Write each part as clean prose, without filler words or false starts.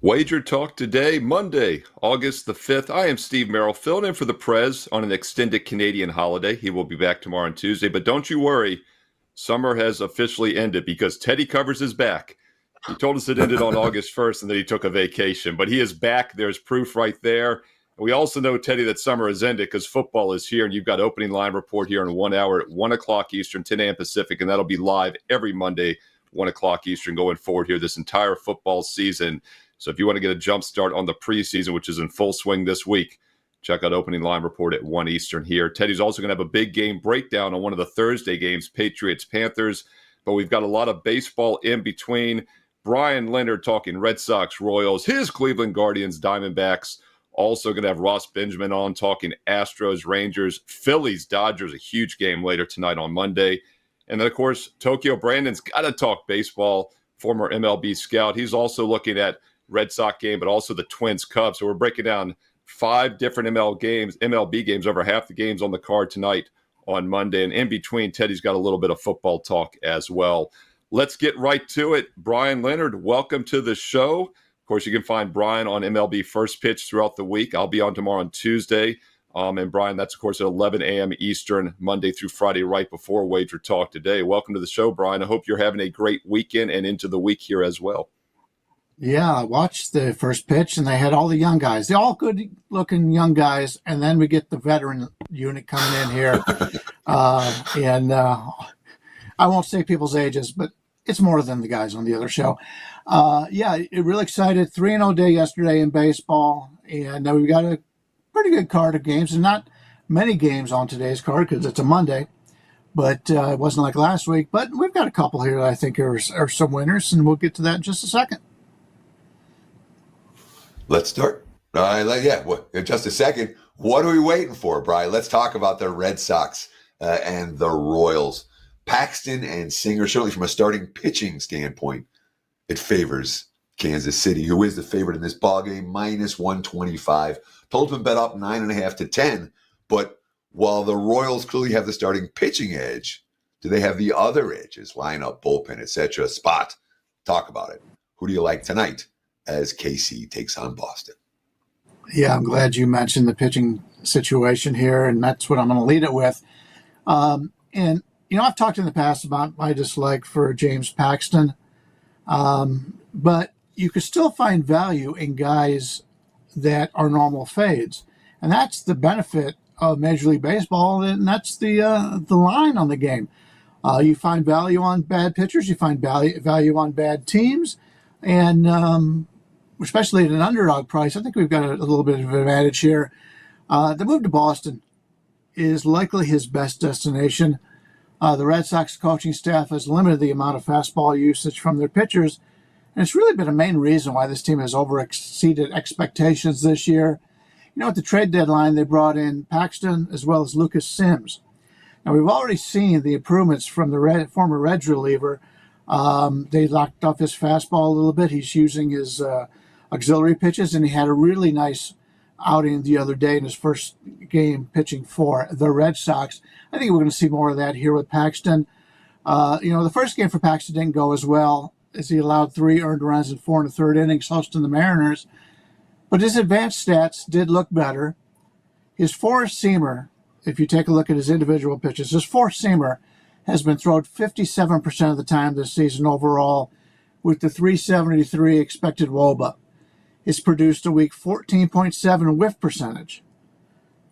WagerTalk Today, Monday, August the 5th. I am Steve Merrill, filling in for the Prez on an extended Canadian holiday. He will be back tomorrow on Tuesday, but don't you worry, summer has officially ended because Teddy Covers is back. He told us it ended on August 1st and that he took a vacation, but he is back. There's proof right there. We also know, Teddy, that summer has ended because football is here, and you've got opening line report here in 1 hour at 1 o'clock Eastern, 10 a.m. Pacific, and that'll be live every Monday, 1 o'clock Eastern, going forward here this entire football season. So if you want to get a jump start on the preseason, which is in full swing this week, check out opening line report at 1 Eastern here. Teddy's also going to have a big game breakdown on one of the Thursday games, Patriots, Panthers. But we've got a lot of baseball in between. Bryan Leonard talking Red Sox, Royals, his Cleveland Guardians, Diamondbacks. Also going to have Ross Benjamin on talking Astros, Rangers, Phillies, Dodgers, a huge game later tonight on Monday. And then, of course, Tokyo Brandon's got to talk baseball, former MLB scout. He's also looking at Red Sox game, but also the Twins Cubs. So we're breaking down 5 different MLB games, over half the games on the card tonight on Monday. And in between, Teddy's got a little bit of football talk as well. Let's get right to it. Bryan Leonard, welcome to the show. Of course, you can find Bryan on MLB First Pitch throughout the week. I'll be on tomorrow on Tuesday. And Bryan, that's, of course, at 11 a.m. Eastern, Monday through Friday, right before Wager Talk Today. Welcome to the show, Bryan. I hope you're having a great weekend and into the week here as well. Yeah, I watched the First Pitch, and they had all the young guys. They're all good-looking young guys, and then we get the veteran unit coming in here. I won't say people's ages, but it's more than the guys on the other show. Really excited. 3-0 day yesterday in baseball, and we've got a pretty good card of games. There's not many games on today's card because it's a Monday, but it wasn't like last week. But we've got a couple here that I think are some winners, and we'll get to that in just a second. Let's start. Just a second. What are we waiting for, Brian? Let's talk about the Red Sox and the Royals. Paxton and Singer, certainly from a starting pitching standpoint, it favors Kansas City, who is the favorite in this ballgame, minus 125. Total's been bet up 9.5 to 10. But while the Royals clearly have the starting pitching edge, do they have the other edges? Lineup, bullpen, etc. Spot. Talk about it. Who do you like tonight as KC takes on Boston? Yeah, I'm glad you mentioned the pitching situation here, and that's what I'm going to lead it with. I've talked in the past about my dislike for James Paxton, but you could still find value in guys that are normal fades, and that's the benefit of Major League Baseball, and that's the line on the game. You find value on bad pitchers, you find value on bad teams, and especially at an underdog price, I think we've got a little bit of an advantage here. The move to Boston is likely his best destination. The Red Sox coaching staff has limited the amount of fastball usage from their pitchers, and it's really been a main reason why this team has exceeded expectations this year. At the trade deadline, they brought in Paxton as well as Lucas Sims. Now, we've already seen the improvements from the former Reds reliever. They locked off his fastball a little bit. He's using his auxiliary pitches, and he had a really nice outing the other day in his first game pitching for the Red Sox. I think we're going to see more of that here with Paxton. The first game for Paxton didn't go as well, as he allowed 3 earned runs in 4 1/3 innings hosting the Mariners. But his advanced stats did look better. His four-seamer, if you take a look at his individual pitches, his four-seamer has been thrown 57% of the time this season overall, with the 373 expected WOBA. It's produced a weak 14.7 whiff percentage.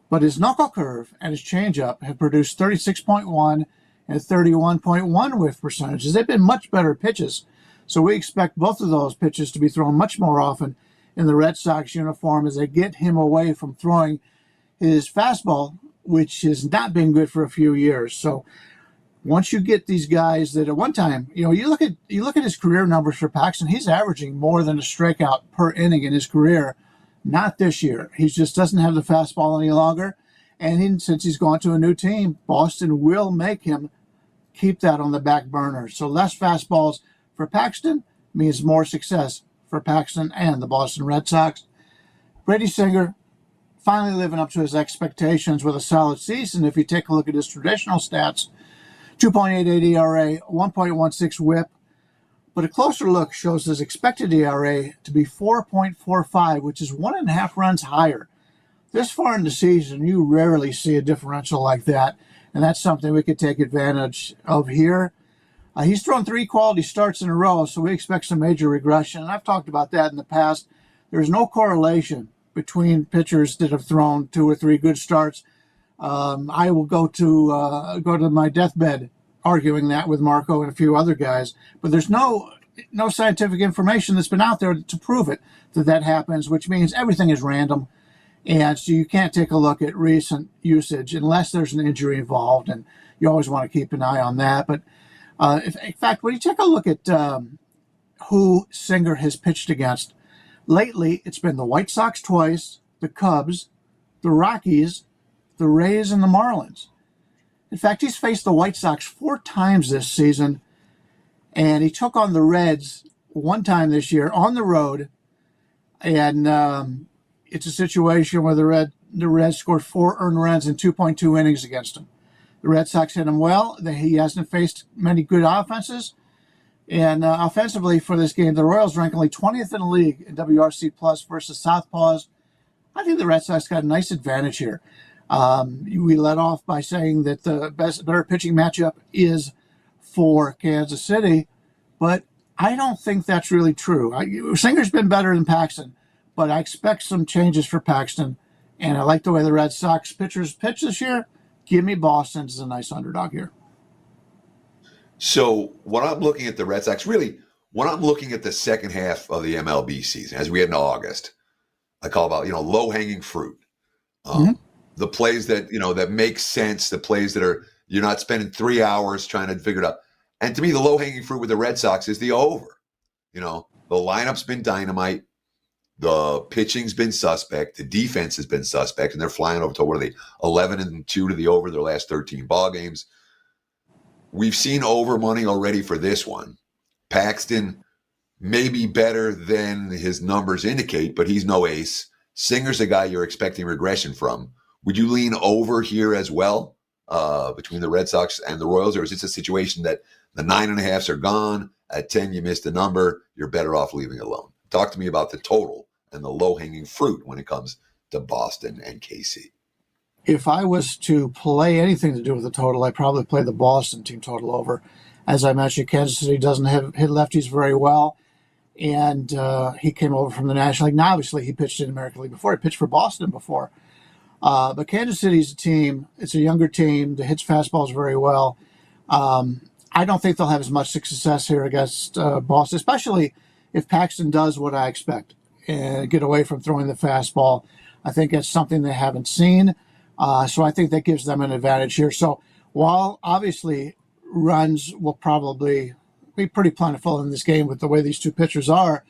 But his knuckle curve and his changeup have produced 36.1 and 31.1 whiff percentages. They've been much better pitches. So we expect both of those pitches to be thrown much more often in the Red Sox uniform as they get him away from throwing his fastball, which has not been good for a few years. So once you get these guys that at one time, you look at his career numbers for Paxton, he's averaging more than a strikeout per inning in his career. Not this year. He just doesn't have the fastball any longer. And since he's gone to a new team, Boston will make him keep that on the back burner. So less fastballs for Paxton means more success for Paxton and the Boston Red Sox. Brady Singer finally living up to his expectations with a solid season. If you take a look at his traditional stats, 2.88 ERA, 1.16 WHIP, But a closer look shows his expected ERA to be 4.45, which is 1.5 runs higher. This far in the season, you rarely see a differential like that, and that's something we could take advantage of here. He's thrown 3 quality starts in a row, so we expect some major regression. And I've talked about that in the past. There's no correlation between pitchers that have thrown 2 or 3 good starts. I will go to my deathbed arguing that with Marco and a few other guys, but there's no scientific information that's been out there to prove it that happens, which means everything is random. And so you can't take a look at recent usage unless there's an injury involved, and you always want to keep an eye on that. But in fact, when you take a look at who Singer has pitched against, lately it's been the White Sox twice, the Cubs, the Rockies, the Rays, and the Marlins. In fact, he's faced the White Sox 4 times this season, and he took on the Reds 1 time this year on the road, and it's a situation where the Reds scored 4 earned runs in 2.2 innings against him. The Red Sox hit him well. He hasn't faced many good offenses. And offensively for this game, the Royals rank only 20th in the league in WRC plus versus Southpaws. I think the Red Sox got a nice advantage here. We led off by saying that the better pitching matchup is for Kansas City, but I don't think that's really true. Singer's been better than Paxton, but I expect some changes for Paxton, and I like the way the Red Sox pitchers pitch this year. Give me Boston as a nice underdog here. So when I'm looking at the Red Sox, really, when I'm looking at the second half of the MLB season, as we head into August, I call about, low-hanging fruit. The plays that, that make sense, the plays that are, you're not spending 3 hours trying to figure it out. And to me, the low-hanging fruit with the Red Sox is the over. The lineup's been dynamite. The pitching's been suspect. The defense has been suspect, and they're flying over to, 11-2 to the over their last 13 ball games. We've seen over money already for this one. Paxton may be better than his numbers indicate, but he's no ace. Singer's a guy you're expecting regression from. Would you lean over here as well between the Red Sox and the Royals, or is this a situation that the 9.5s are gone, at 10 you missed a number, you're better off leaving it alone? Talk to me about the total and the low-hanging fruit when it comes to Boston and KC. If I was to play anything to do with the total, I'd probably play the Boston team total over. As I mentioned, Kansas City doesn't hit lefties very well, and he came over from the National League. Now, obviously, he pitched in the American League before. He pitched for Boston before. But Kansas City's a team. It's a younger team that hits fastballs very well. I don't think they'll have as much success here against Boston, especially if Paxton does what I expect and get away from throwing the fastball. I think that's something they haven't seen. So I think that gives them an advantage here. So while obviously runs will probably be pretty plentiful in this game with the way these two pitchers are,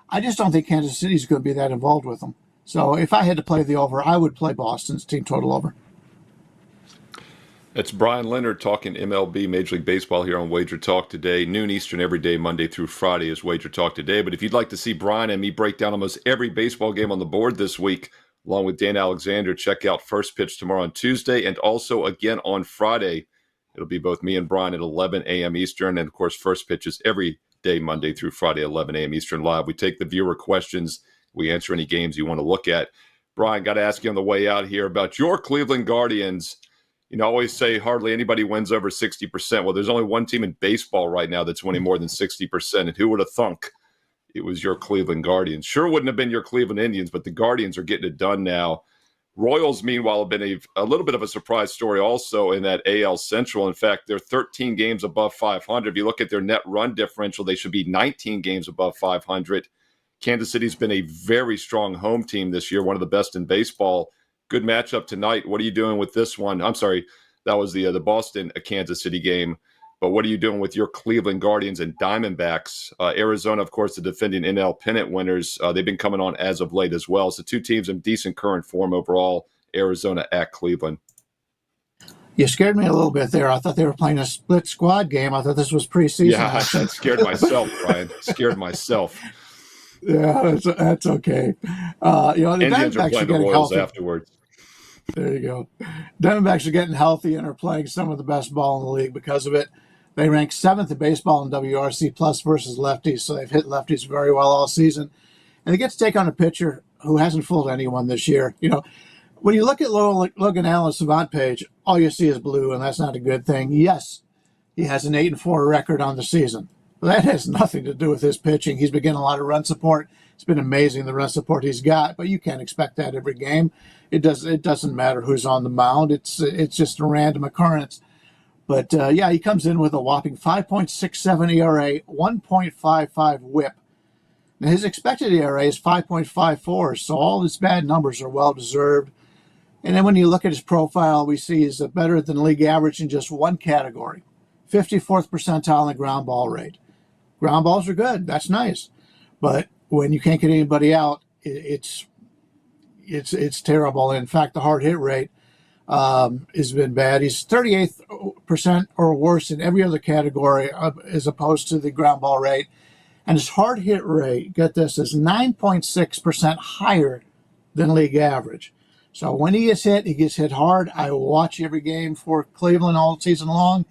I just don't think Kansas City is going to be that involved with them. So if I had to play the over, I would play Boston's team total over. It's Bryan Leonard talking MLB, Major League Baseball here on WagerTalk Today. Noon Eastern every day, Monday through Friday is WagerTalk Today. But if you'd like to see Bryan and me break down almost every baseball game on the board this week, along with Dan Alexander, check out First Pitch tomorrow on Tuesday and also again on Friday. It'll be both me and Bryan at 11 a.m. Eastern. And, of course, First Pitch is every day, Monday through Friday, 11 a.m. Eastern live. We take the viewer questions. We answer any games you want to look at. Bryan, got to ask you on the way out here about your Cleveland Guardians. I always say hardly anybody wins over 60%. Well, there's only one team in baseball right now that's winning more than 60%. And who would have thunk it was your Cleveland Guardians? Sure wouldn't have been your Cleveland Indians, but the Guardians are getting it done now. Royals, meanwhile, have been a little bit of a surprise story also in that AL Central. In fact, they're 13 games above 500. If you look at their net run differential, they should be 19 games above 500. Kansas City's been a very strong home team this year, one of the best in baseball. Good matchup tonight. What are you doing with this one? I'm sorry, that was the Boston Kansas City game. But what are you doing with your Cleveland Guardians and Diamondbacks? Arizona, of course, the defending NL pennant winners. They've been coming on as of late as well. So two teams in decent current form overall, Arizona at Cleveland. You scared me a little bit there. I thought they were playing a split squad game. I thought this was preseason. Yeah, I scared myself, Bryan. Scared myself. Yeah, that's okay. The Indians are playing the Royals afterwards. There you go. Diamondbacks are getting healthy and are playing some of the best ball in the league because of it. They rank 7th in baseball in WRC plus versus lefties, so they've hit lefties very well all season. And they get to take on a pitcher who hasn't fooled anyone this year. When you look at Logan Allen's Savant page, all you see is blue, and that's not a good thing. Yes, he has an 8-4 record on the season. But that has nothing to do with his pitching. He's been getting a lot of run support. It's been amazing, the run support he's got, but you can't expect that every game. It doesn't matter who's on the mound. It's just a random occurrence. But, he comes in with a whopping 5.67 ERA, 1.55 whip. Now, his expected ERA is 5.54, so all his bad numbers are well-deserved. And then when you look at his profile, we see he's better than league average in just one category, 54th percentile in ground ball rate. Ground balls are good. That's nice. But when you can't get anybody out, it's terrible. In fact, the hard hit rate has been bad. He's 38th% or worse in every other category as opposed to the ground ball rate. And his hard hit rate, get this, is 9.6% higher than league average. So when he gets hit hard. I watch every game for Cleveland all season long.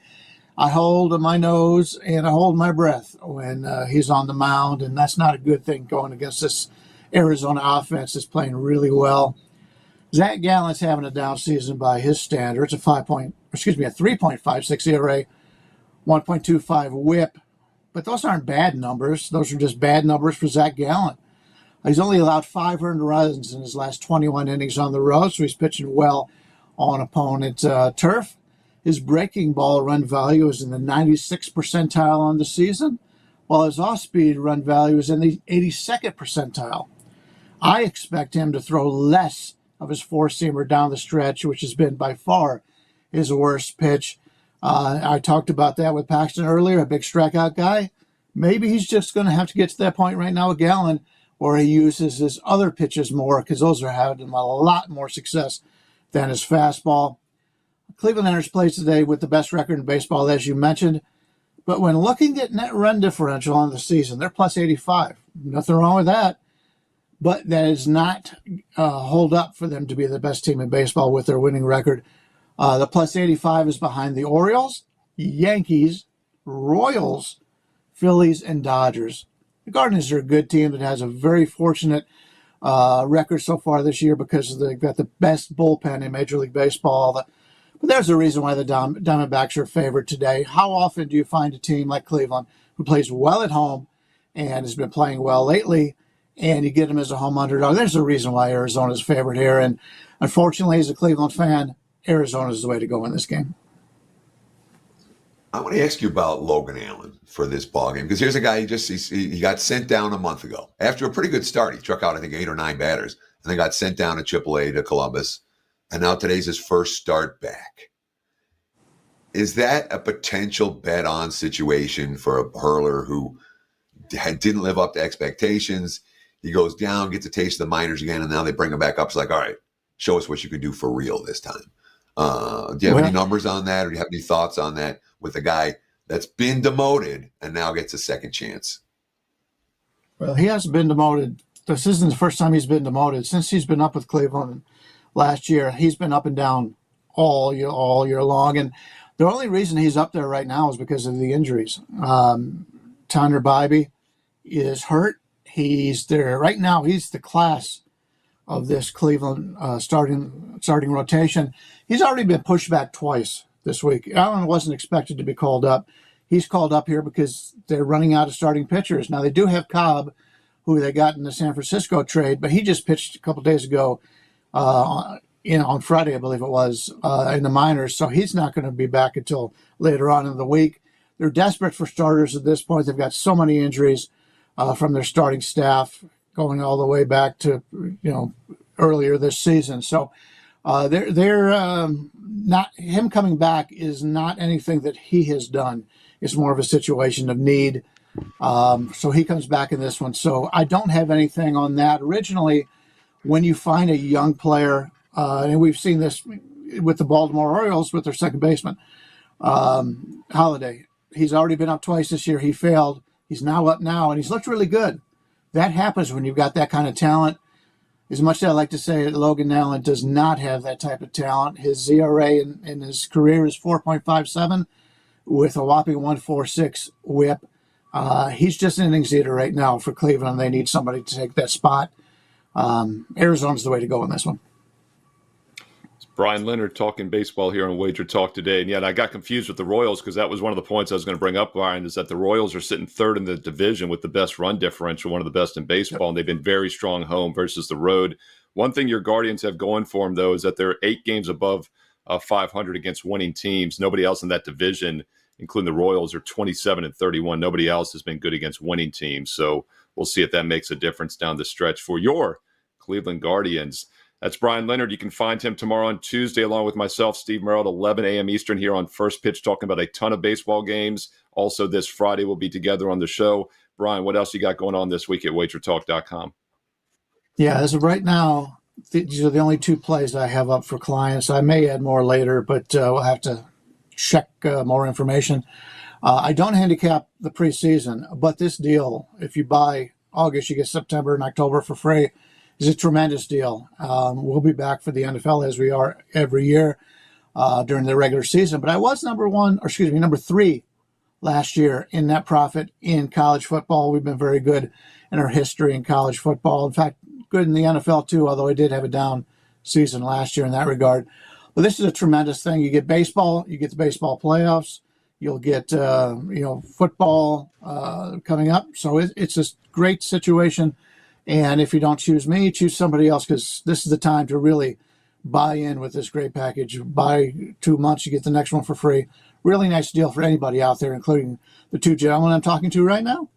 I hold my nose and I hold my breath when he's on the mound, and that's not a good thing going against this Arizona offense that's playing really well. Zach Gallen's having a down season by his standards, a 3.56 ERA, 1.25 WHIP. But those aren't bad numbers. Those are just bad numbers for Zach Gallen. He's only allowed 5 earned runs in his last 21 innings on the road, so he's pitching well on opponent turf. His breaking ball run value is in the 96th percentile on the season, while his off-speed run value is in the 82nd percentile. I expect him to throw less of his four-seamer down the stretch, which has been by far his worst pitch. I talked about that with Paxton earlier, a big strikeout guy. Maybe he's just going to have to get to that point right now with Gallen where he uses his other pitches more, because those are having a lot more success than his fastball. Cleveland enters plays today with the best record in baseball, as you mentioned. But when looking at net run differential on the season, they're plus 85. Nothing wrong with that. But that is not hold up for them to be the best team in baseball with their winning record. The plus 85 is behind the Orioles, Yankees, Royals, Phillies, and Dodgers. The Guardians are a good team that has a very fortunate record so far this year because they've got the best bullpen in Major League Baseball. But there's a reason why the Diamondbacks are favored today. How often do you find a team like Cleveland who plays well at home and has been playing well lately, and you get them as a home underdog? There's a reason why Arizona's favored here. And unfortunately, as a Cleveland fan, Arizona is the way to go in this game. I want to ask you about Logan Allen for this ballgame, because here's a guy he got sent down a month ago after a pretty good start. He struck out, I think, 8 or 9 batters, and then got sent down to AAA to Columbus, and now today's his first start back. Is that a potential bet-on situation for a hurler who didn't live up to expectations? He goes down, gets a taste of the minors again, and now they bring him back up. It's like, all right, show us what you can do for real this time. Do you have any numbers on that, or do you have any thoughts on that with a guy that's been demoted and now gets a second chance? Well, he hasn't been demoted. This isn't the first time he's been demoted. Since he's been up with Cleveland last year, he's been up and down all year long. And the only reason he's up there right now is because of the injuries. Tanner Bybee is hurt. He's there right now. He's the class of this Cleveland starting rotation. He's already been pushed back twice this week. Allen wasn't expected to be called up. He's called up here because they're running out of starting pitchers. Now, they do have Cobb, who they got in the San Francisco trade, but he just pitched a couple days ago on Friday, I believe it was, in the minors. So he's not going to be back until later on in the week. They're desperate for starters at this point. They've got so many injuries from their starting staff going all the way back to, earlier this season. So they're not, him coming back is not anything that he has done. It's more of a situation of need. So he comes back in this one. So I don't have anything on that. Originally, when you find a young player, and we've seen this with the Baltimore Orioles with their second baseman, Holiday. He's already been up twice this year. He failed. He's now up now, and he's looked really good. That happens when you've got that kind of talent. As much as I like to say that Logan Allen does not have that type of talent, his ERA in his career is 4.57. with a whopping 1.46 whip. He's just an innings eater right now for Cleveland. They need somebody to take that spot. Arizona's the way to go in this one. Bryan Leonard talking baseball here on WagerTalk Today. And I got confused with the Royals because that was one of the points I was going to bring up, Brian, is that the Royals are sitting third in the division with the best run differential, one of the best in baseball, and they've been very strong home versus the road. One thing your Guardians have going for them, though, is that they're 8 games above 500 against winning teams. Nobody else in that division, including the Royals, are 27-31. Nobody else has been good against winning teams. So we'll see if that makes a difference down the stretch for your Cleveland Guardians. That's Bryan Leonard. You can find him tomorrow on Tuesday, along with myself, Steve Merrill, at 11 a.m. Eastern here on First Pitch, talking about a ton of baseball games. Also, this Friday, we'll be together on the show. Brian, what else you got going on this week at WagerTalk.com? Yeah, as of right now, these are the only 2 plays I have up for clients. I may add more later, but we'll have to check more information. I don't handicap the preseason, but this deal, if you buy August, you get September and October for free, is a tremendous deal. We'll be back for the NFL as we are every year during the regular season. But I was number 3 last year in net profit in college football. We've been very good in our history in college football. In fact, good in the NFL too, although I did have a down season last year in that regard. But this is a tremendous thing. You get baseball, you get the baseball playoffs, you'll get football coming up. So it's a great situation. And if you don't choose me, choose somebody else, because this is the time to really buy in with this great package. Buy 2 months, you get the next one for free. Really nice deal for anybody out there, including the 2 gentlemen I'm talking to right now.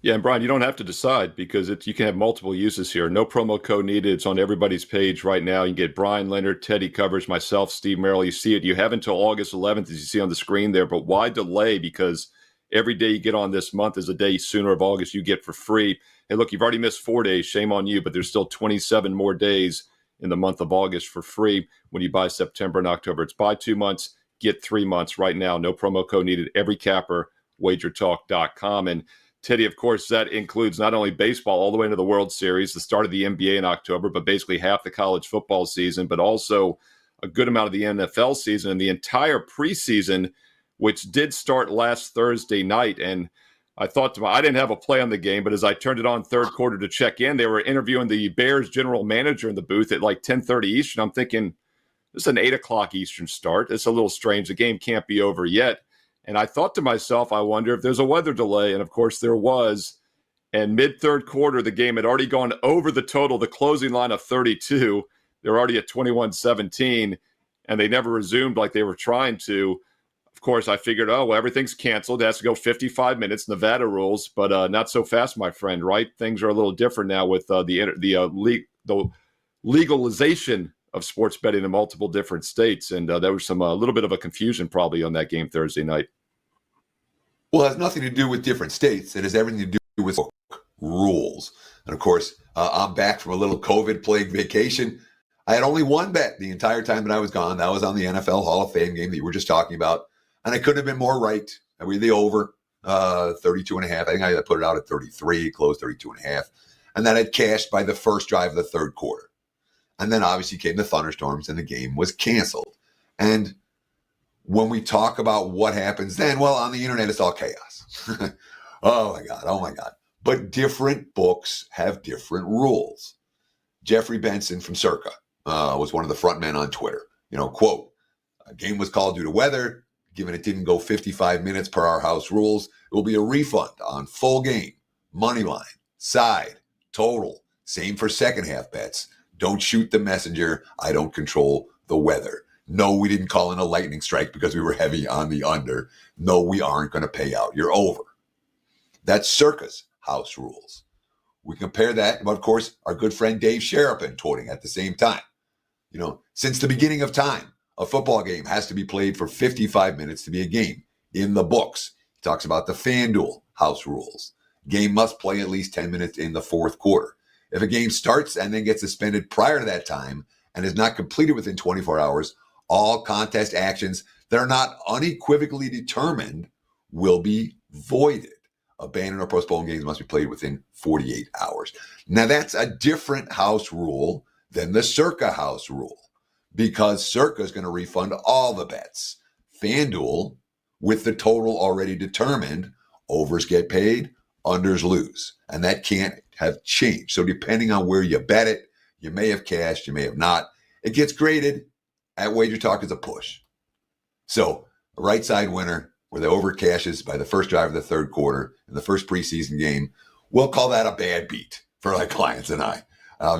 Yeah, and Brian, you don't have to decide because you can have multiple uses here. No promo code needed. It's on everybody's page right now. You can get Bryan Leonard, Teddy Covers, myself, Steve Merrill. You see it. You have until August 11th, as you see on the screen there. But why delay? Because every day you get on this month is a day sooner of August you get for free. Hey, look, you've already missed 4 days. Shame on you, but there's still 27 more days in the month of August for free when you buy September and October. It's buy 2 months, get 3 months right now. No promo code needed. Every capper, wagertalk.com. And Teddy, of course, that includes not only baseball all the way into the World Series, the start of the NBA in October, but basically half the college football season, but also a good amount of the NFL season and the entire preseason, which did start last Thursday night. And I thought I didn't have a play on the game, but as I turned it on third quarter to check in, they were interviewing the Bears general manager in the booth at like 10:30 Eastern. I'm thinking, this is an 8 o'clock Eastern start. It's a little strange. The game can't be over yet. And I thought to myself, I wonder if there's a weather delay. And of course there was. And mid-third quarter, the game had already gone over the total, the closing line of 32. They're already at 21-17, and they never resumed like they were trying to. Of course, I figured, everything's canceled. It has to go 55 minutes, Nevada rules, but not so fast, my friend, right? Things are a little different now with the legalization of sports betting in multiple different states, and there was a little bit of a confusion probably on that game Thursday night. Well, it has nothing to do with different states. It has everything to do with rules. And of course, I'm back from a little COVID-plagued vacation. I had only one bet the entire time that I was gone. That was on the NFL Hall of Fame game that you were just talking about. And I couldn't have been more right. I read the over 32.5. I think I put it out at 33, closed 32.5. And then it cashed by the first drive of the third quarter. And then obviously came the thunderstorms and the game was canceled. And when we talk about what happens then, well, on the internet, it's all chaos. Oh my God. But different books have different rules. Jeffrey Benson from Circa was one of the front men on Twitter. Quote, a game was called due to weather. Given it didn't go 55 minutes per our house rules, it will be a refund on full game, money line, side, total. Same for second half bets. Don't shoot the messenger. I don't control the weather. No, we didn't call in a lightning strike because we were heavy on the under. No, we aren't going to pay out. You're over. That's Circa's house rules. We compare that, and of course, our good friend Dave Sherapin tweeting at the same time. Since the beginning of time, a football game has to be played for 55 minutes to be a game in the books. He talks about the FanDuel house rules. Game must play at least 10 minutes in the fourth quarter. If a game starts and then gets suspended prior to that time and is not completed within 24 hours, all contest actions that are not unequivocally determined will be voided. Abandoned or postponed games must be played within 48 hours. Now, that's a different house rule than the Circa house rule, because Circa is going to refund all the bets, FanDuel, with the total already determined, overs get paid, unders lose. And that can't have changed. So depending on where you bet it, you may have cashed, you may have not. It gets graded at WagerTalk as a push. So a right side winner where the over cashes by the first drive of the third quarter in the first preseason game, we'll call that a bad beat for our clients and I.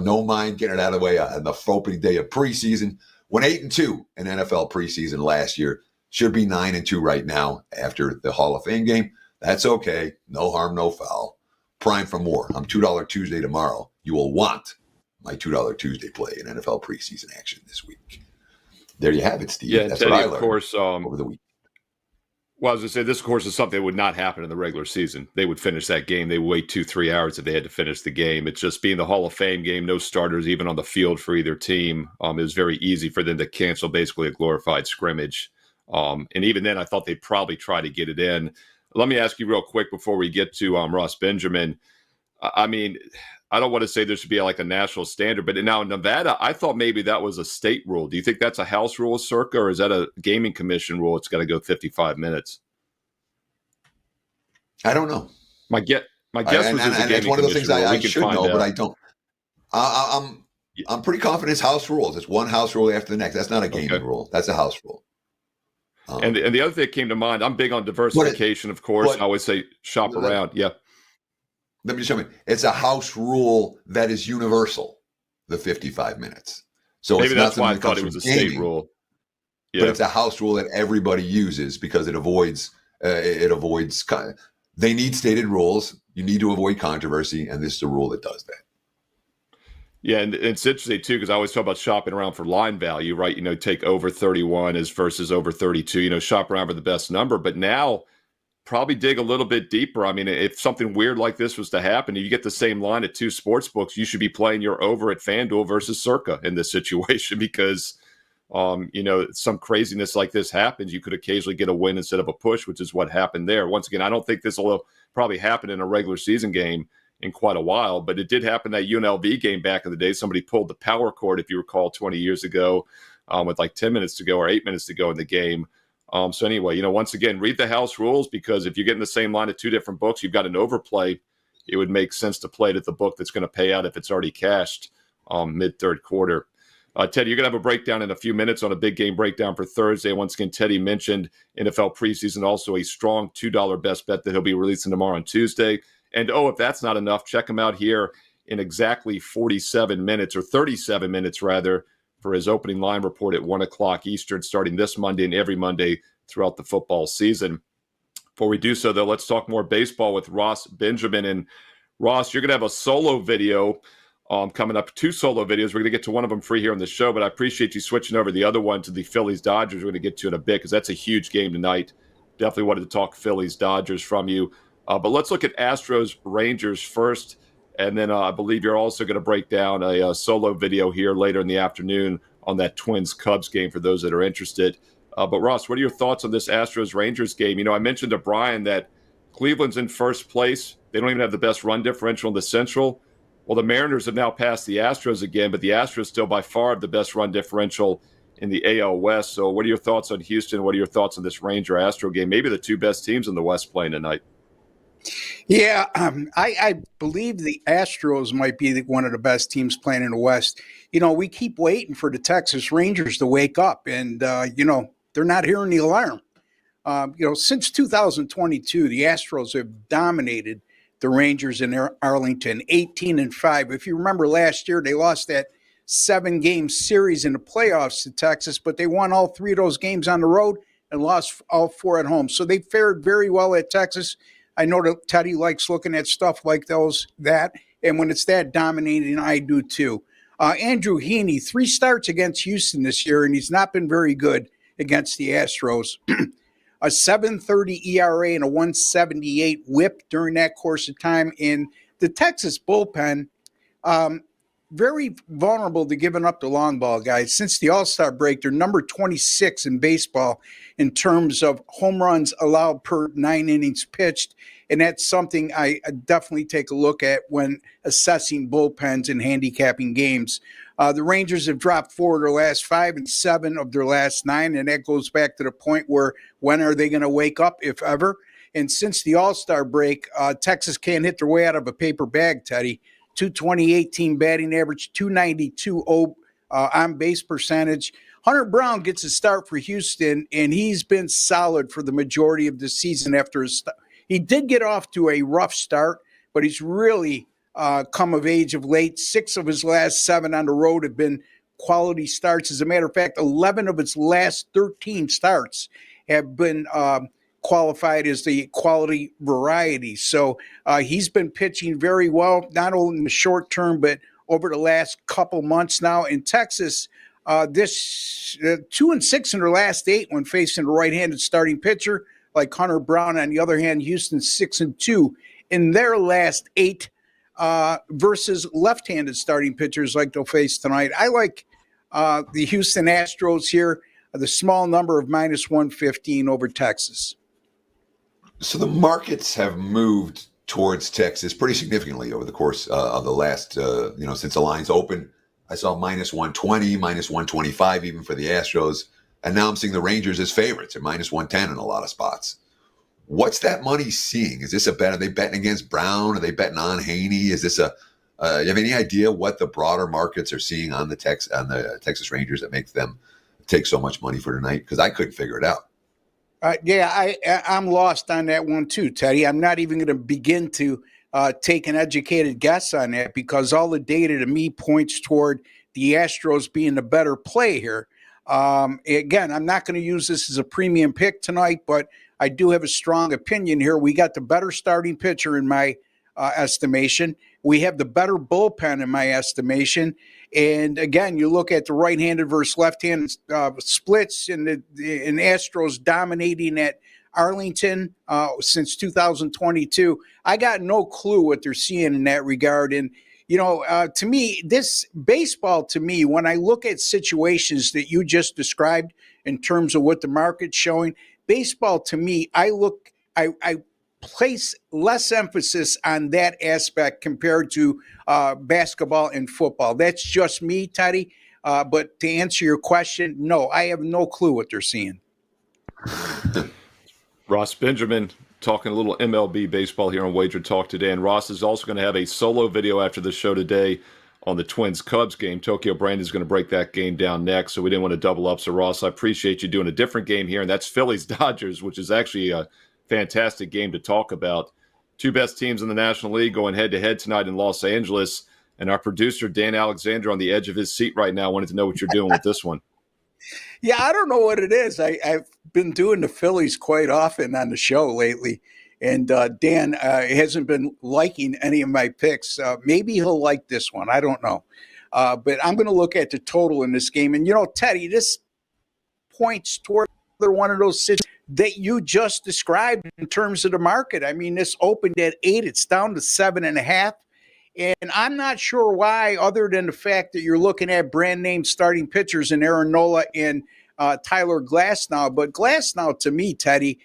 No mind getting it out of the way on the opening day of preseason. Went 8-2 in NFL preseason last year. Should be 9-2 right now after the Hall of Fame game. That's okay. No harm, no foul. Prime for more. I'm $2 Tuesday tomorrow. You will want my $2 Tuesday play in NFL preseason action this week. There you have it, Steve. Yeah, that's Teddy, what I of learned course, over the week. Well, I was going to say, this, of course, is something that would not happen in the regular season. They would finish that game. They would wait 2-3 hours if they had to finish the game. It's just being the Hall of Fame game, no starters even on the field for either team. It was very easy for them to cancel basically a glorified scrimmage. And even then, I thought they'd probably try to get it in. Let me ask you real quick before we get to Ross Benjamin. I mean, I don't want to say there should be like a national standard, but now in Nevada, I thought maybe that was a state rule. Do you think that's a house rule, Circa, or is that a gaming commission rule? It's got to go 55 minutes. I don't know. My guess was it's one of those things I should know, out. But I don't. I'm pretty confident it's house rules. It's one house rule after the next. That's not a gaming rule. That's a house rule. And the other thing that came to mind, I'm big on diversification, of course. I always say shop around. Yeah. Let me just show you. It's a house rule that is universal, the 55 minutes. So maybe it's that's not why I thought it was a state rule. Yeah. But it's a house rule that everybody uses because it avoids they need stated rules. You need to avoid controversy, and this is a rule that does that. Yeah, and it's interesting, too, because I always talk about shopping around for line value, right? Take over 31 as versus over 32, shop around for the best number. But now, probably dig a little bit deeper. I mean, if something weird like this was to happen, if you get the same line at two sports books, you should be playing your over at FanDuel versus Circa in this situation because, some craziness like this happens. You could occasionally get a win instead of a push, which is what happened there. Once again, I don't think this will probably happen in a regular season game in quite a while, but it did happen that UNLV game back in the day. Somebody pulled the power cord, if you recall, 20 years ago with like 10 minutes to go or 8 minutes to go in the game. So anyway, once again, read the house rules because if you're getting the same line at two different books, you've got an overplay. It would make sense to play it at the book that's going to pay out if it's already cashed mid-third quarter. Teddy, you're going to have a breakdown in a few minutes on a big game breakdown for Thursday. Once again, Teddy mentioned NFL preseason, also a strong $2 best bet that he'll be releasing tomorrow on Tuesday. And, if that's not enough, check him out here in exactly 47 minutes, or 37 minutes, rather, for his opening line report at 1 o'clock Eastern, starting this Monday and every Monday throughout the football season. Before we do so, though, let's talk more baseball with Ross Benjamin. And, Ross, you're going to have a solo video coming up, 2 solo videos. We're going to get to one of them free here on the show, but I appreciate you switching over the other one to the Phillies-Dodgers. We're going to get to in a bit because that's a huge game tonight. Definitely wanted to talk Phillies-Dodgers from you. But let's look at Astros-Rangers first, and then I believe you're also going to break down a solo video here later in the afternoon on that Twins-Cubs game for those that are interested. But, Ross, what are your thoughts on this Astros-Rangers game? I mentioned to Brian that Cleveland's in first place. They don't even have the best run differential in the Central. Well, the Mariners have now passed the Astros again, but the Astros still by far have the best run differential in the AL West. So what are your thoughts on Houston? What are your thoughts on this Ranger-Astro game? Maybe the two best teams in the West playing tonight. Yeah, I believe the Astros might be one of the best teams playing in the West. We keep waiting for the Texas Rangers to wake up, and, they're not hearing the alarm. Since 2022, the Astros have dominated the Rangers in Arlington, 18-5. If you remember last year, they lost that 7-game series in the playoffs to Texas, but they won all 3 of those games on the road and lost all 4 at home. So they fared very well at Texas. I know that Teddy likes looking at stuff like and when it's that dominating, I do too. Andrew Heaney, 3 starts against Houston this year, and he's not been very good against the Astros. A 7.30 ERA and a 1.78 WHIP during that course of time. In the Texas bullpen, very vulnerable to giving up the long ball, guys. Since the All-Star break, they're number 26 in baseball in terms of home runs allowed per 9 innings pitched. And that's something I definitely take a look at when assessing bullpens and handicapping games. The Rangers have dropped 4 of their last 5 and 7 of their last 9, and that goes back to the point where when are they going to wake up, if ever? And since the All-Star break, Texas can't hit their way out of a paper bag, Teddy. 228 team batting average, 292 on base percentage. Hunter Brown gets a start for Houston, and he's been solid for the majority of the season after his he did get off to a rough start, but he's really come of age of late. 6 of his last 7 on the road have been quality starts. As a matter of fact, 11 of his last 13 starts have been qualified as the quality variety. So he's been pitching very well, not only in the short term, but over the last couple months now. In Texas, this 2-6 in their last 8 when facing a right-handed starting pitcher like Hunter Brown. On the other hand, Houston 6-2 in their last 8 versus left-handed starting pitchers like they'll face tonight. I like the Houston Astros here, the small number of -115 over Texas. So the markets have moved towards Texas pretty significantly over the course of the last, since the lines opened. I saw -120, -125 even for the Astros. And now I'm seeing the Rangers as favorites at -110 in a lot of spots. What's that money seeing? Is this a bet? Are they betting against Brown? Are they betting on Haney? Is this you have any idea what the broader markets are seeing on the Texas Rangers that makes them take so much money for tonight? Because I couldn't figure it out. I'm lost on that one too, Teddy. I'm not even going to begin to take an educated guess on that because all the data to me points toward the Astros being the better play here. Again, I'm not going to use this as a premium pick tonight, but I do have a strong opinion here. We got the better starting pitcher in my estimation. We have the better bullpen in my estimation. And again, you look at the right-handed versus left-handed splits and Astros dominating at Arlington since 2022. I got no clue what they're seeing in that regard. And to me, this baseball, to me, when I look at situations that you just described in terms of what the market's showing, baseball, to me, I place less emphasis on that aspect compared to basketball and football. That's just me, Teddy. But to answer your question, no, I have no clue what they're seeing. Ross Benjamin talking a little MLB baseball here on WagerTalk Today. And Ross is also going to have a solo video after the show today on the Twins-Cubs game. Tokyo Brandon's going to break that game down next, so we didn't want to double up. So, Ross, I appreciate you doing a different game here, and that's Phillies-Dodgers, which is actually a fantastic game to talk about. 2 best teams in the National League going head-to-head tonight in Los Angeles. And our producer, Dan Alexander, on the edge of his seat right now, wanted to know what you're doing with this one. Yeah, I don't know what it is. I've been doing the Phillies quite often on the show lately, and Dan hasn't been liking any of my picks. Maybe he'll like this one. I don't know. But I'm going to look at the total in this game. And, Teddy, this points toward one of those situations that you just described in terms of the market. I mean, this opened at 8. It's down to 7.5. And I'm not sure why, other than the fact that you're looking at brand name starting pitchers in Aaron Nola and Tyler Glasnow. But Glasnow, to me, Teddy,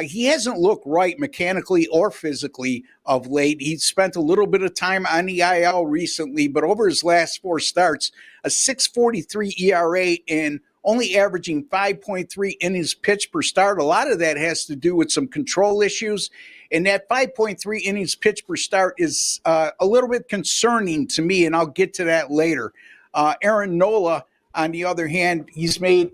he hasn't looked right mechanically or physically of late. He's spent a little bit of time on the IL recently, but over his last 4 starts, a 6.43 ERA and only averaging 5.3 innings pitched per start. A lot of that has to do with some control issues. And that 5.3 innings pitched per start is a little bit concerning to me, and I'll get to that later. Aaron Nola, on the other hand, he's made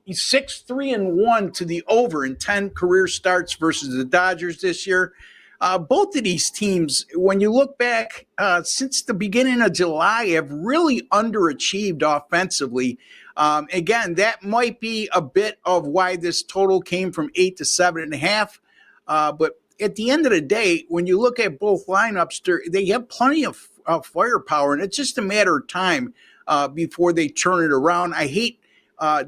he's 6-3-1 to the over in 10 career starts versus the Dodgers this year. Both of these teams, when you look back since the beginning of July, have really underachieved offensively. Again, that might be a bit of why this total came from 8 to 7.5. But at the end of the day, when you look at both lineups, they have plenty of firepower, and it's just a matter of time before they turn it around. I hate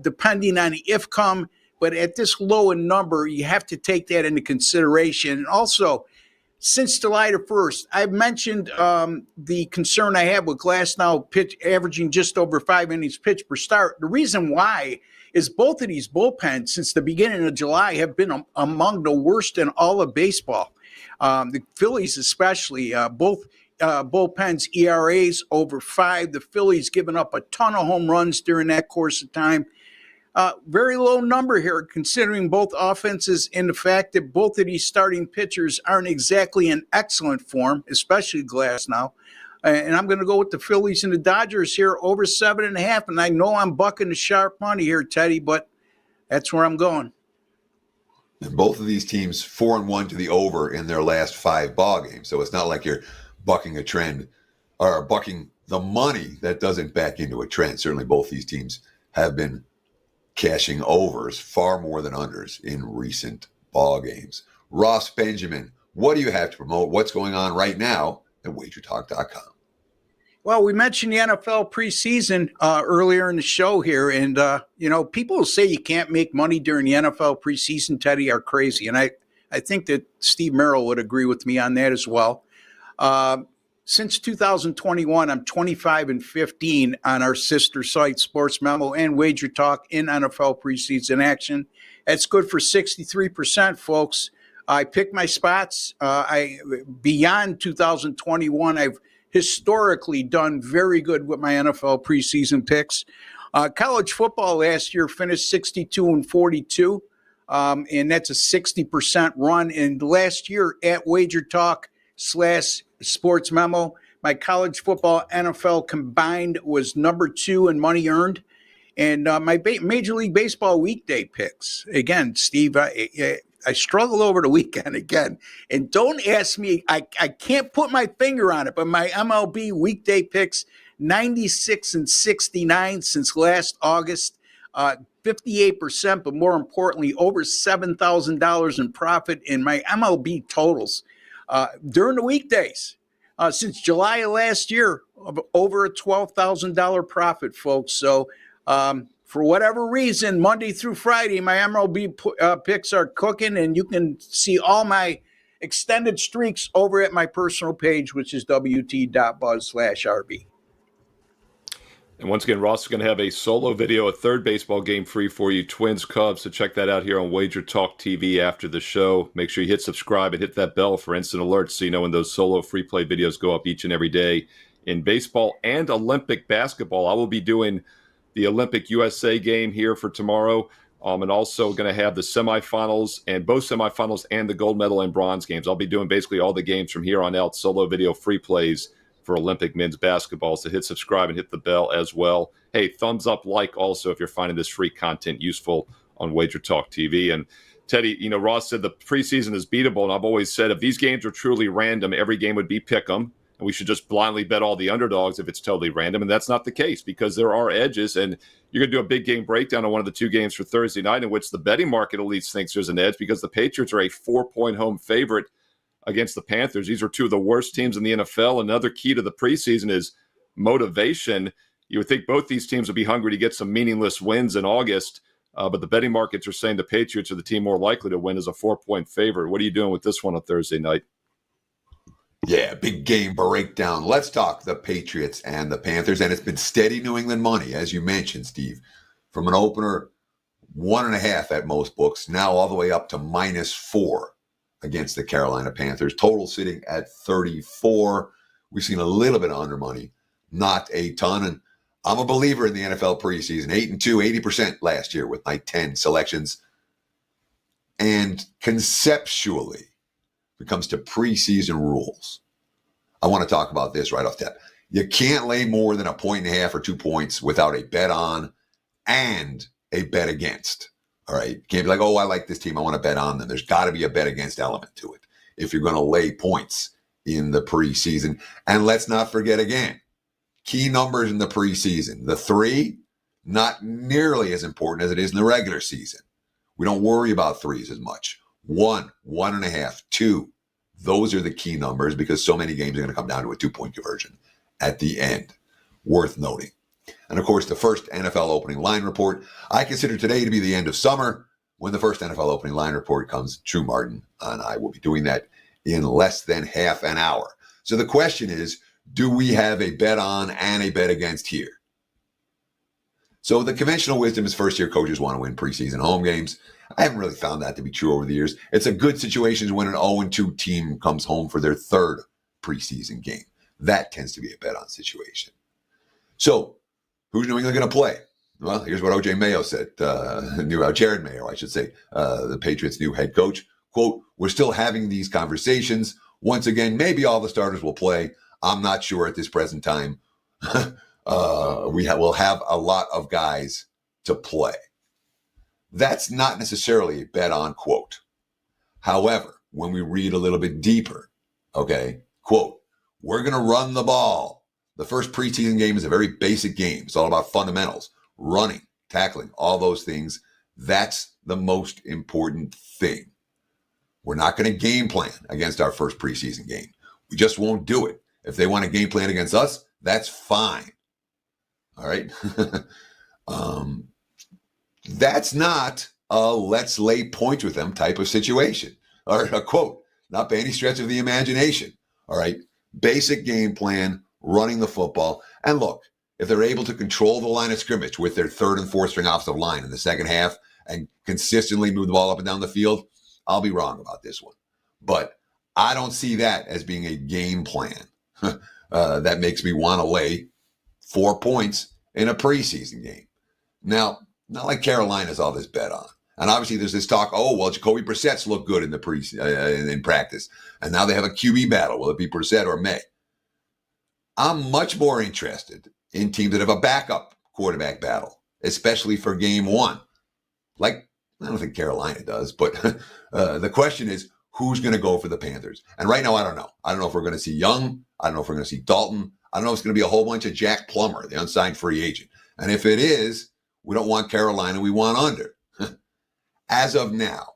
depending on the if come, but at this low a number, you have to take that into consideration. And also, since July the 1st. I've mentioned the concern I have with Glasnow pitch averaging just over 5 innings pitched per start. The reason why is both of these bullpens since the beginning of July have been among the worst in all of baseball. The Phillies especially, both bullpens ERAs over 5. The Phillies giving up a ton of home runs during that course of time. Very low number here, considering both offenses and the fact that both of these starting pitchers aren't exactly in excellent form, especially Glasnow. And I'm going to go with the Phillies and the Dodgers here over 7.5. And I know I'm bucking the sharp money here, Teddy, but that's where I'm going. And both of these teams 4-1 to the over in their last 5 ball games. So it's not like you're bucking a trend or bucking the money that doesn't back into a trend. Certainly both these teams have been cashing overs far more than unders in recent ball games. Ross Benjamin, what do you have to promote? What's going on right now at WagerTalk.com? Well, we mentioned the NFL preseason earlier in the show here, and people who say you can't make money during the NFL preseason, Teddy, are crazy, and I think that Steve Merrill would agree with me on that as well. Since 2021, I'm 25-15 on our sister site, Sports Memo and Wager Talk in NFL preseason action. That's good for 63%, folks. I pick my spots. Beyond 2021, I've historically done very good with my NFL preseason picks. College football last year finished 62-42, and that's a 60% run. And last year at Wager Talk / Sports Memo, my college football NFL combined was number 2 in money earned. And my Major League Baseball weekday picks, again, Steve, I struggle over the weekend again. And don't ask me, I can't put my finger on it, but my MLB weekday picks, 96-69 since last August, 58%, but more importantly, over $7,000 in profit in my MLB totals during the weekdays. Since July of last year, over a $12,000 profit, folks. So for whatever reason, Monday through Friday, my MLB picks are cooking, and you can see all my extended streaks over at my personal page, which is wt.buzz/RB. And once again, Ross is going to have a solo video, a third baseball game free for you, Twins Cubs. So check that out here on Wager Talk TV after the show. Make sure you hit subscribe and hit that bell for instant alerts so you know when those solo free play videos go up each and every day in baseball and Olympic basketball. I will be doing the Olympic USA game here for tomorrow, and also going to have the semifinals and both semifinals and the gold medal and bronze games. I'll be doing basically all the games from here on out, solo video free plays for Olympic men's basketball. So hit subscribe and hit the bell as well. Hey, thumbs up, like also if you're finding this free content useful on Wager Talk TV. And Teddy, Ross said the preseason is beatable, and I've always said if these games are truly random, every game would be pick 'em, and we should just blindly bet all the underdogs if it's totally random. And that's not the case because there are edges, and you're going to do a big game breakdown on one of the 2 games for Thursday night in which the betting market at least thinks there's an edge because the Patriots are a 4-point home favorite against the Panthers. These are 2 of the worst teams in the NFL. Another key to the preseason is motivation. You would think both these teams would be hungry to get some meaningless wins in August, but the betting markets are saying the Patriots are the team more likely to win as a 4-point favorite. What are you doing with this one on Thursday night? Yeah, big game breakdown. Let's talk the Patriots and the Panthers. And it's been steady New England money, as you mentioned, Steve, from an opener 1.5 at most books, now all the way up to -4 against the Carolina Panthers. Total sitting at 34. We've seen a little bit of under money, not a ton. And I'm a believer in the NFL preseason. 8-2, 80% last year with my 10 selections. And conceptually, when it comes to preseason rules, I want to talk about this right off the top. You can't lay more than 1.5 or 2 points without a bet on and a bet against. All right. You can't be like, oh, I like this team, I want to bet on them. There's got to be a bet against element to it if you're going to lay points in the preseason. And let's not forget again, key numbers in the preseason. The 3, not nearly as important as it is in the regular season. We don't worry about 3s as much. 1, 1.5, 2. Those are the key numbers because so many games are going to come down to a 2-point conversion at the end. Worth noting. And of course, the first NFL opening line report. I consider today to be the end of summer. When the first NFL opening line report comes, Drew Martin and I will be doing that in less than half an hour. So the question is, do we have a bet on and a bet against here? So the conventional wisdom is first-year coaches want to win preseason home games. I haven't really found that to be true over the years. It's a good situation when an 0-2 team comes home for their third preseason game. That tends to be a bet on situation. So who's New England going to play? Well, here's what O.J. Mayo said, Jared Mayo, I should say, the Patriots' new head coach. Quote, "We're still having these conversations. Once again, maybe all the starters will play. I'm not sure at this present time. We'll have a lot of guys to play." That's not necessarily a bet on quote. However, when we read a little bit deeper, okay, quote, "We're going to run the ball. The first preseason game is a very basic game. It's all about fundamentals, running, tackling, all those things. That's the most important thing. We're not going to game plan against our first preseason game. We just won't do it. If they want to game plan against us, that's fine." All right. That's not a let's lay points with them type of situation, or a quote, not by any stretch of the imagination. All right. Basic game plan, running the football. And look, if they're able to control the line of scrimmage with their third and fourth string offensive line in the second half and consistently move the ball up and down the field, I'll be wrong about this one. But I don't see that as being a game plan that makes me want to lay 4 points in a preseason game. Now, not like Carolina's all this bet on. And obviously there's this talk, oh, well, Jacoby Brissett's look good in the in practice. And now they have a QB battle. Will it be Brissett or May? I'm much more interested in teams that have a backup quarterback battle, especially for game one. Like, I don't think Carolina does, but the question is, who's going to go for the Panthers? And right now, I don't know. I don't know if we're going to see Young. I don't know if we're going to see Dalton. I don't know if it's going to be a whole bunch of Jack Plummer, the unsigned free agent. And if it is, we don't want Carolina. We want under. As of now,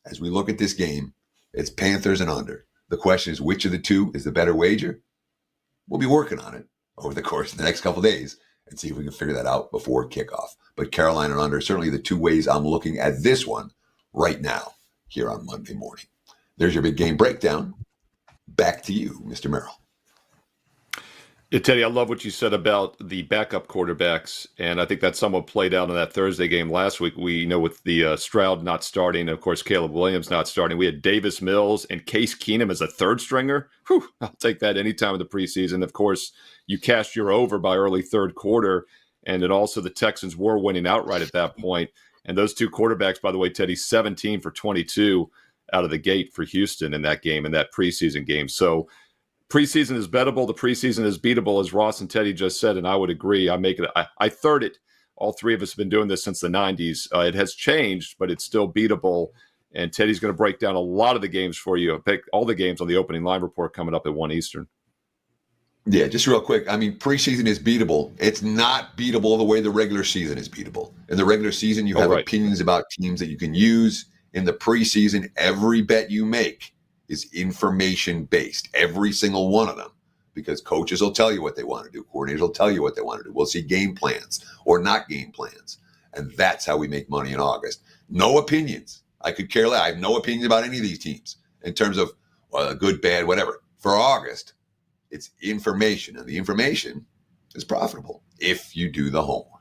as we look at this game, it's Panthers and under. The question is, which of the two is the better wager? We'll be working on it over the course of the next couple of days and see if we can figure that out before kickoff. But Carolina and under, certainly the two ways I'm looking at this one right now here on Monday morning. There's your big game breakdown. Back to you, Mr. Merrill. Yeah, Teddy, I love what you said about the backup quarterbacks, and I think that somewhat played out in that Thursday game last week. We know with the Stroud not starting, of course, Caleb Williams not starting. We had Davis Mills and Case Keenum as a third stringer. Whew, I'll take that any time in the preseason. Of course, you cashed your over by early third quarter, and then also the Texans were winning outright at that point. And those two quarterbacks, by the way, Teddy, 17 for 22 out of the gate for Houston in that game, in that preseason game. So preseason is bettable. The preseason is beatable, as Ross and Teddy just said, and I would agree. I third it. All three of us have been doing this since the 90s. It has changed, but it's still beatable. And Teddy's going to break down a lot of the games for you. I'll pick all the games on the opening line report coming up at 1 Eastern. Yeah, just real quick. I mean, preseason is beatable. It's not beatable the way the regular season is beatable. In the regular season, you have opinions about teams that you can use. In the preseason, every bet you make is information-based, every single one of them, because coaches will tell you what they want to do. Coordinators will tell you what they want to do. We'll see game plans or not game plans, and that's how we make money in August. No opinions. I could care less. I have no opinions about any of these teams in terms of good, bad, whatever. For August, it's information, and the information is profitable if you do the homework.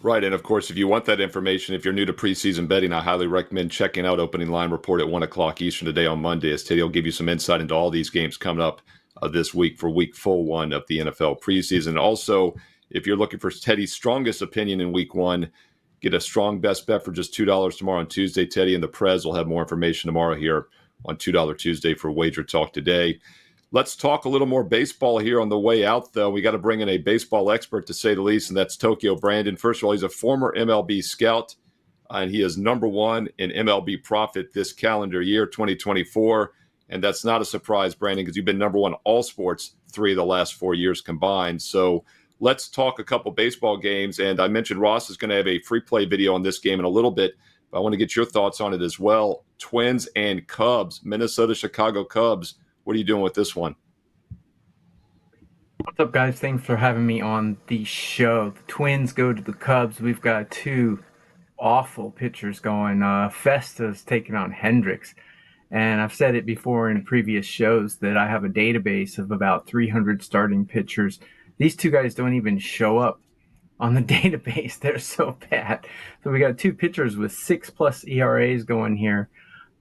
Right, and of course, if you want that information, if you're new to preseason betting, I highly recommend checking out Opening Line Report at 1 o'clock Eastern today on Monday, as Teddy will give you some insight into all these games coming up this week for week full one of the NFL preseason. Also, if you're looking for Teddy's strongest opinion in week one, get a strong best bet for just $2 tomorrow on Tuesday. Teddy and the Prez will have more information tomorrow here on $2 Tuesday for WagerTalk Today. Let's talk a little more baseball here on the way out, though. We got to bring in a baseball expert, to say the least, and that's Tokyo Brandon. First of all, he's a former MLB scout, and he is number one in MLB profit this calendar year, 2024. And that's not a surprise, Brandon, because you've been number one all sports 3 of the last 4 years combined. So let's talk a couple baseball games. And I mentioned Ross is going to have a free play video on this game in a little bit, but I want to get your thoughts on it as well. Twins and Cubs, Minnesota-Chicago Cubs. What are you doing with this one? What's up, guys? Thanks for having me on the show. The Twins go to the Cubs. We've got 2 awful pitchers going. Festa's taking on Hendricks. And I've said it before in previous shows that I have a database of about 300 starting pitchers. These two guys don't even show up on the database. They're so bad. So we got two pitchers with 6+ ERAs going here.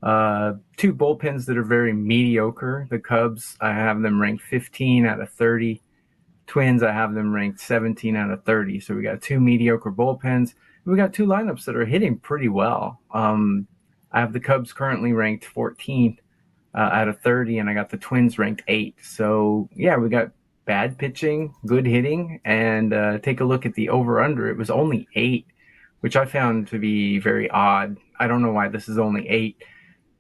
Two bullpens that are very mediocre. The Cubs, I have them ranked 15 out of 30. Twins, I have them ranked 17 out of 30. So we got two mediocre bullpens. We got two lineups that are hitting pretty well. I have the Cubs currently ranked 14 out of 30, and I got the Twins ranked 8. So, yeah, we got bad pitching, good hitting, and take a look at the over-under. It was only 8, which I found to be very odd. I don't know why this is only 8.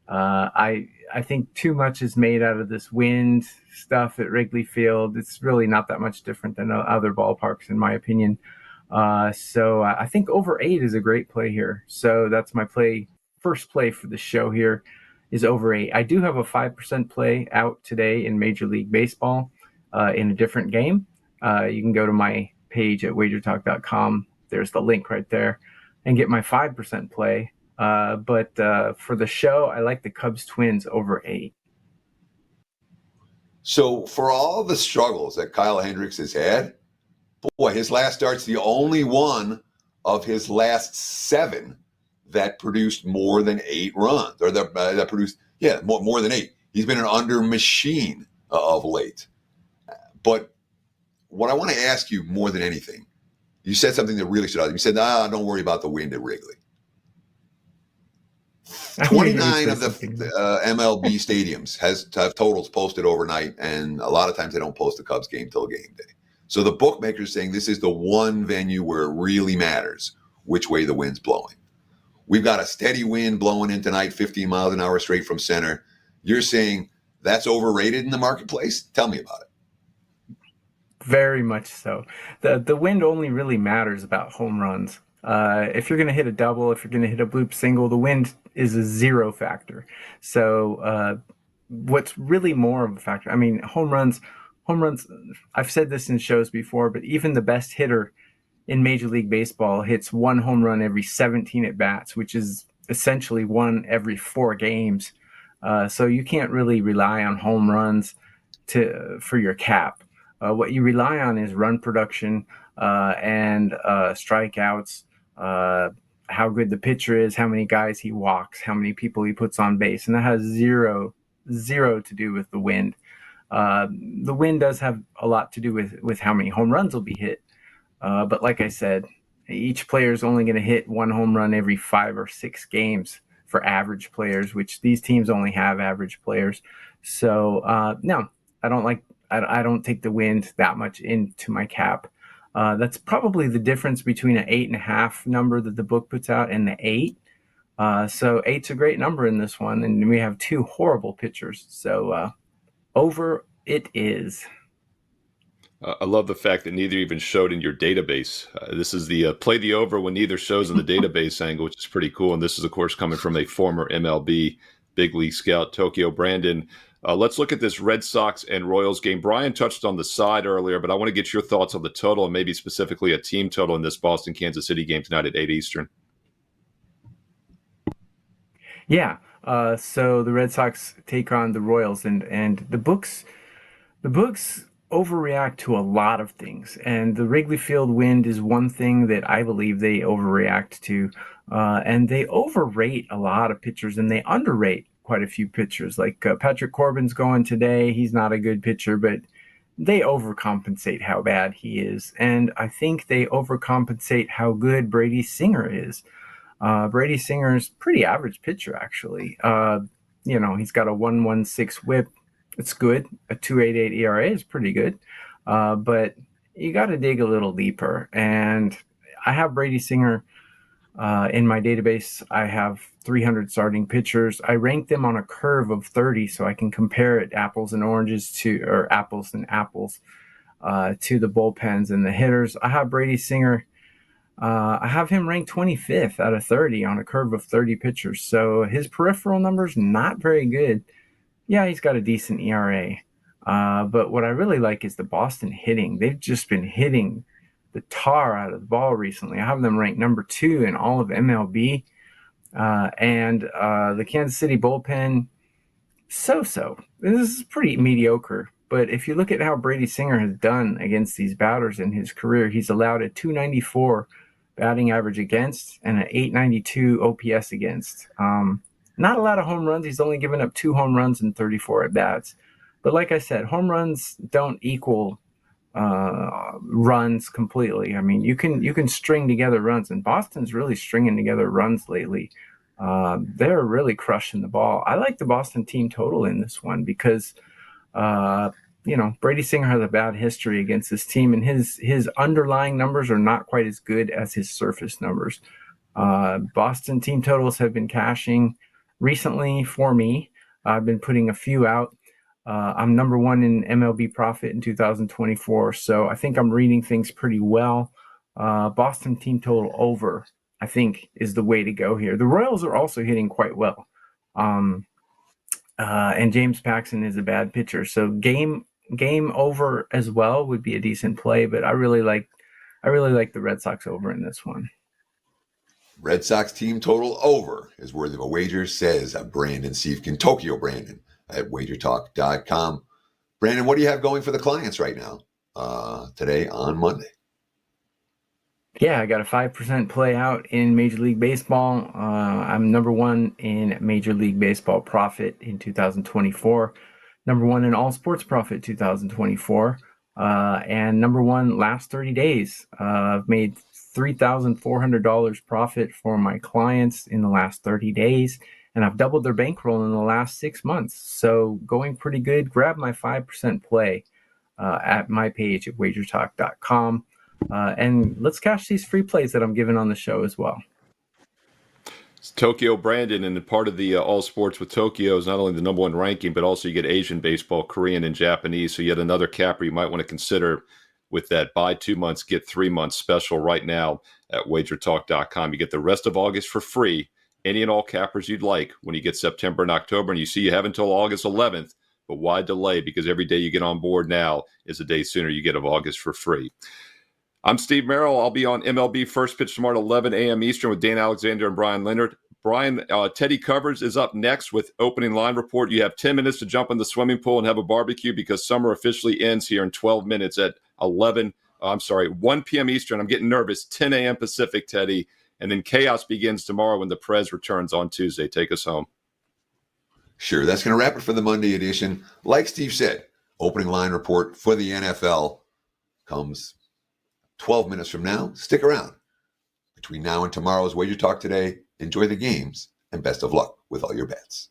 I think too much is made out of this wind stuff at Wrigley Field. It's really not that much different than other ballparks, in my opinion. So I think over 8 is a great play here. So that's my first play for the show here is over 8. I do have a 5% play out today in Major League Baseball in a different game. You can go to my page at WagerTalk.com. There's the link right there and get my 5% play. But for the show, I like the Cubs Twins over 8. So for all the struggles that Kyle Hendricks has had, boy, his last start's the only one of his last 7 that produced more than 8 runs, or that produced, more than 8. He's been an under machine of late. But what I want to ask you more than anything, you said something that really stood out. You said, don't worry about the wind at Wrigley. 29 of the MLB stadiums have totals posted overnight, and a lot of times they don't post the Cubs game till game day. So the bookmakers saying this is the one venue where it really matters which way the wind's blowing. We've got a steady wind blowing in tonight, 15 miles an hour straight from center. You're saying that's overrated in the marketplace? Tell me about it. Very much so. The wind only really matters about home runs. If you're going to hit a double, if you're going to hit a bloop single, the wind is a 0 factor. So what's really more of a factor, I mean, home runs, I've said this in shows before, but even the best hitter in Major League Baseball hits 1 home run every 17 at-bats, which is essentially 1 every 4 games. So you can't really rely on home runs for your cap. What you rely on is run production and strikeouts, how good the pitcher is, how many guys he walks, how many people he puts on base. And that has zero to do with the wind. The wind does have a lot to do with how many home runs will be hit. But like I said, each player is only going to hit 1 home run every 5 or 6 games for average players, which these teams only have average players. So no, I don't take the wind that much into my cap. That's probably the difference between an 8.5 number that the book puts out and the 8. So 8's a great number in this one, and we have 2 horrible pitchers. So over it is. I love the fact that neither even showed in your database. This is the play the over when neither shows in the database angle, which is pretty cool. And this is, of course, coming from a former MLB big league scout, Tokyo Brandon. Let's look at this Red Sox and Royals game. Brian touched on the side earlier, but I want to get your thoughts on the total and maybe specifically a team total in this Boston-Kansas City game tonight at 8 Eastern. Yeah. So the Red Sox take on the Royals, and the books overreact to a lot of things. And the Wrigley Field wind is one thing that I believe they overreact to. And they overrate a lot of pitchers, and they underrate quite a few pitchers. Like Patrick Corbin's going today. He's not a good pitcher, but they overcompensate how bad he is. And I think they overcompensate how good Brady Singer is. Brady Singer's pretty average pitcher, actually. He's got a 1.16 whip. It's good. A 2.88 ERA is pretty good. But you got to dig a little deeper. And I have Brady Singer in my database. I have 300 starting pitchers. I rank them on a curve of 30 so I can compare it apples and apples to the bullpens and the hitters. I have Brady Singer. I have him ranked 25th out of 30 on a curve of 30 pitchers. So his peripheral numbers, not very good. Yeah, he's got a decent ERA. But what I really like is the Boston hitting. They've just been hitting the tar out of the ball recently. I have them ranked number 2 in all of MLB. And the Kansas City bullpen, so. This is pretty mediocre. But if you look at how Brady Singer has done against these batters in his career, he's allowed a 294 batting average against and an 892 OPS against. Not a lot of home runs. He's only given up 2 home runs in 34 at bats. But like I said, home runs don't equal runs completely. I mean, you can string together runs, and Boston's really stringing together runs lately. They're really crushing the ball. I like the Boston team total in this one because, Brady Singer has a bad history against this team, and his underlying numbers are not quite as good as his surface numbers. Boston team totals have been cashing recently for me. I've been putting a few out. I'm number 1 in MLB profit in 2024, so I think I'm reading things pretty well. Boston team total over, I think, is the way to go here. The Royals are also hitting quite well. And James Paxton is a bad pitcher, so game over as well would be a decent play, but I really like the Red Sox over in this one. Red Sox team total over is worthy of a wager, says Brandon Siefkin, Tokyo Brandon at WagerTalk.com. Brandon, what do you have going for the clients right now, today on Monday? Yeah, I got a 5% play out in Major League Baseball. I'm number 1 in Major League Baseball profit in 2024, number 1 in all sports profit 2024, and number 1 last 30 days. I've made $3,400 profit for my clients in the last 30 days, and I've doubled their bankroll in the last 6 months. So going pretty good. Grab my 5% play at my page at WagerTalk.com. And let's cash these free plays that I'm giving on the show as well. It's Tokyo Brandon, and part of the All Sports with Tokyo is not only the number 1 ranking, but also you get Asian baseball, Korean, and Japanese. So yet another capper you might want to consider with that buy 2 months, get 3 months special right now at WagerTalk.com. You get the rest of August for free, any and all cappers you'd like when you get September and October. And you see you have until August 11th, but why delay? Because every day you get on board now is a day sooner you get of August for free. I'm Steve Merrill. I'll be on MLB First Pitch tomorrow at 11 a.m. Eastern with Dan Alexander and Bryan Leonard. Teddy Covers is up next with Opening Line Report. You have 10 minutes to jump in the swimming pool and have a barbecue because summer officially ends here in 12 minutes at 1 p.m. Eastern. I'm getting nervous. 10 a.m. Pacific, Teddy. And then chaos begins tomorrow when the Prez returns on Tuesday. Take us home. Sure. That's going to wrap it for the Monday edition. Like Steve said, Opening Line Report for the NFL comes 12 minutes from now. Stick around. Between now and tomorrow's Wager Talk Today, enjoy the games and best of luck with all your bets.